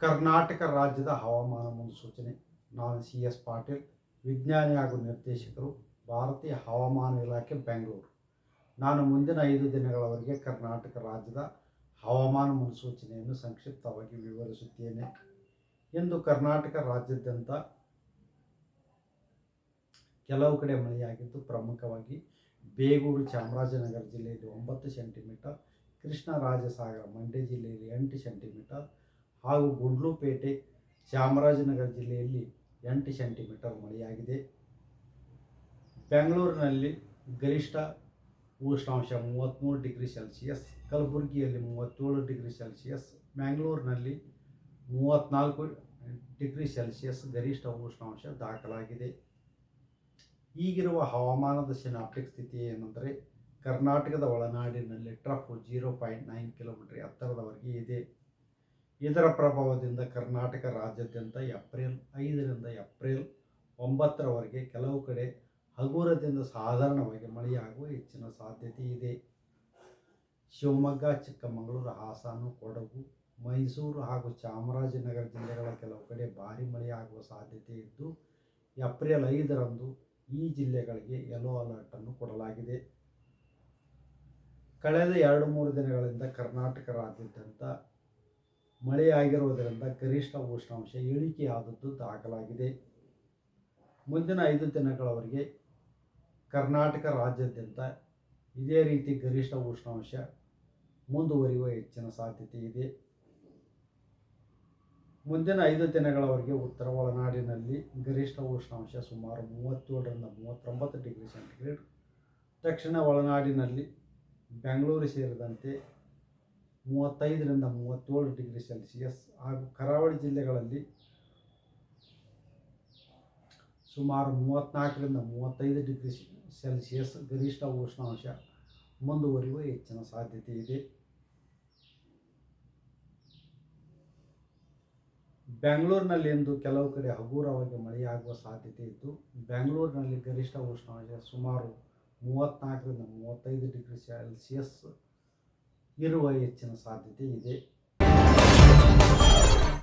ಕರ್ನಾಟಕ ರಾಜ್ಯದ ಹವಾಮಾನ ಮುನ್ಸೂಚನೆ. ನಾನು CS ಪಾಟೀಲ್, ವಿಜ್ಞಾನಿ ಹಾಗೂ ನಿರ್ದೇಶಕರು, ಭಾರತೀಯ ಹವಾಮಾನ ಇಲಾಖೆ, ಬೆಂಗಳೂರು. ನಾನು ಮುಂದಿನ 5 ದಿನಗಳವರೆಗೆ ಕರ್ನಾಟಕ ರಾಜ್ಯದ ಹವಾಮಾನ ಮುನ್ಸೂಚನೆಯನ್ನು ಸಂಕ್ಷಿಪ್ತವಾಗಿ ವಿವರಿಸುತ್ತೇನೆ. ಇಂದು ಕರ್ನಾಟಕ ರಾಜ್ಯಾದ್ಯಂತ ಕೆಲವು ಕಡೆ ಮಳೆಯಾಗಿದ್ದು, ಪ್ರಮುಖವಾಗಿ ಬೇಗೂರು ಚಾಮರಾಜನಗರ ಜಿಲ್ಲೆಯಲ್ಲಿ 9 ಸೆಂಟಿಮೀಟರ್, ಕೃಷ್ಣರಾಜಸಾಗರ ಮಂಡ್ಯ ಜಿಲ್ಲೆಯಲ್ಲಿ 8 ಸೆಂಟಿಮೀಟರ್ ಹಾಗೂ ಗುಂಡ್ಲುಪೇಟೆ ಚಾಮರಾಜನಗರ ಜಿಲ್ಲೆಯಲ್ಲಿ 8 ಸೆಂಟಿಮೀಟರ್ ಮಳೆಯಾಗಿದೆ. ಬೆಂಗಳೂರಿನಲ್ಲಿ ಗರಿಷ್ಠ ಉಷ್ಣಾಂಶ 33 ಡಿಗ್ರಿ ಸೆಲ್ಸಿಯಸ್, ಕಲಬುರಗಿಯಲ್ಲಿ 37 ಡಿಗ್ರಿ ಸೆಲ್ಸಿಯಸ್, ಮ್ಯಾಂಗ್ಳೂರಿನಲ್ಲಿ 34 ಡಿಗ್ರಿ ಸೆಲ್ಸಿಯಸ್ ಗರಿಷ್ಠ ಉಷ್ಣಾಂಶ ದಾಖಲಾಗಿದೆ. ಈಗಿರುವ ಹವಾಮಾನದ ಸಿನಾಪ್ಟಿಕ್ ಸ್ಥಿತಿ ಏನೆಂದರೆ, ಕರ್ನಾಟಕದ ಒಳನಾಡಿನಲ್ಲಿ ಟ್ರಫ್ 0.9 ಕಿಲೋಮೀಟರ್ ಎತ್ತರದವರೆಗೆ ಇದೆ. ಇದರ ಪ್ರಭಾವದಿಂದ ಕರ್ನಾಟಕ ರಾಜ್ಯಾದ್ಯಂತ ಏಪ್ರಿಲ್ 5ರಿಂದ ಏಪ್ರಿಲ್ 9ರವರೆಗೆ ಕೆಲವು ಕಡೆ ಹಗುರದಿಂದ ಸಾಧಾರಣವಾಗಿ ಮಳೆಯಾಗುವ ಹೆಚ್ಚಿನ ಸಾಧ್ಯತೆ ಇದೆ. ಶಿವಮೊಗ್ಗ, ಚಿಕ್ಕಮಗಳೂರು, ಹಾಸನ, ಕೊಡಗು, ಮೈಸೂರು ಹಾಗೂ ಚಾಮರಾಜನಗರ ಜಿಲ್ಲೆಗಳ ಕೆಲವು ಕಡೆ ಭಾರೀ ಮಳೆಯಾಗುವ ಸಾಧ್ಯತೆ ಇದ್ದು, ಏಪ್ರಿಲ್ 5ರಂದು ಈ ಜಿಲ್ಲೆಗಳಿಗೆ ಯೆಲ್ಲೋ ಅಲರ್ಟ್ ಅನ್ನು ಕೊಡಲಾಗಿದೆ. ಕಳೆದ 2-3 ದಿನಗಳಿಂದ ಕರ್ನಾಟಕ ರಾಜ್ಯಾದ್ಯಂತ ಮಳೆಯಾಗಿರುವುದರಿಂದ ಗರಿಷ್ಠ ಉಷ್ಣಾಂಶ ಇಳಿಕೆಯಾದದ್ದು ದಾಖಲಾಗಿದೆ. ಮುಂದಿನ 5 ದಿನಗಳವರೆಗೆ ಕರ್ನಾಟಕ ರಾಜ್ಯಾದ್ಯಂತ ಇದೇ ರೀತಿ ಗರಿಷ್ಠ ಉಷ್ಣಾಂಶ ಮುಂದುವರಿಯುವ ಹೆಚ್ಚಿನ ಸಾಧ್ಯತೆ ಇದೆ. ಮುಂದಿನ 5 ದಿನಗಳವರೆಗೆ ಉತ್ತರ ಒಳನಾಡಿನಲ್ಲಿ ಗರಿಷ್ಠ ಉಷ್ಣಾಂಶ ಸುಮಾರು 37ರಿಂದ 39 ಡಿಗ್ರಿ ಸೆಂಟಿಗ್ರೇಡ್, ದಕ್ಷಿಣ ಒಳನಾಡಿನಲ್ಲಿ ಬೆಂಗಳೂರು ಸೇರಿದಂತೆ 35ರಿಂದ 37 ಡಿಗ್ರಿ ಸೆಲ್ಸಿಯಸ್ ಹಾಗೂ ಕರಾವಳಿ ಜಿಲ್ಲೆಗಳಲ್ಲಿ ಸುಮಾರು 34ರಿಂದ 35 ಡಿಗ್ರಿ ಸೆಲ್ಸಿಯಸ್ ಗರಿಷ್ಠ ಉಷ್ಣಾಂಶ ಮುಂದುವರಿಯುವ ಹೆಚ್ಚಿನ ಸಾಧ್ಯತೆ ಇದೆ. ಬೆಂಗಳೂರಿನಲ್ಲಿ ಇಂದು ಕೆಲವು ಕಡೆ ಹಗುರವಾಗಿ ಮಳೆಯಾಗುವ ಸಾಧ್ಯತೆ ಇದ್ದು, ಬೆಂಗಳೂರಿನಲ್ಲಿ ಗರಿಷ್ಠ ಉಷ್ಣಾಂಶ ಸುಮಾರು 34ರಿಂದ 35 ಡಿಗ್ರಿ ಸೆಲ್ಸಿಯಸ್ ಇರುವ ಹೆಚ್ಚಿನ ಸಾಧ್ಯತೆ ಇದೆ.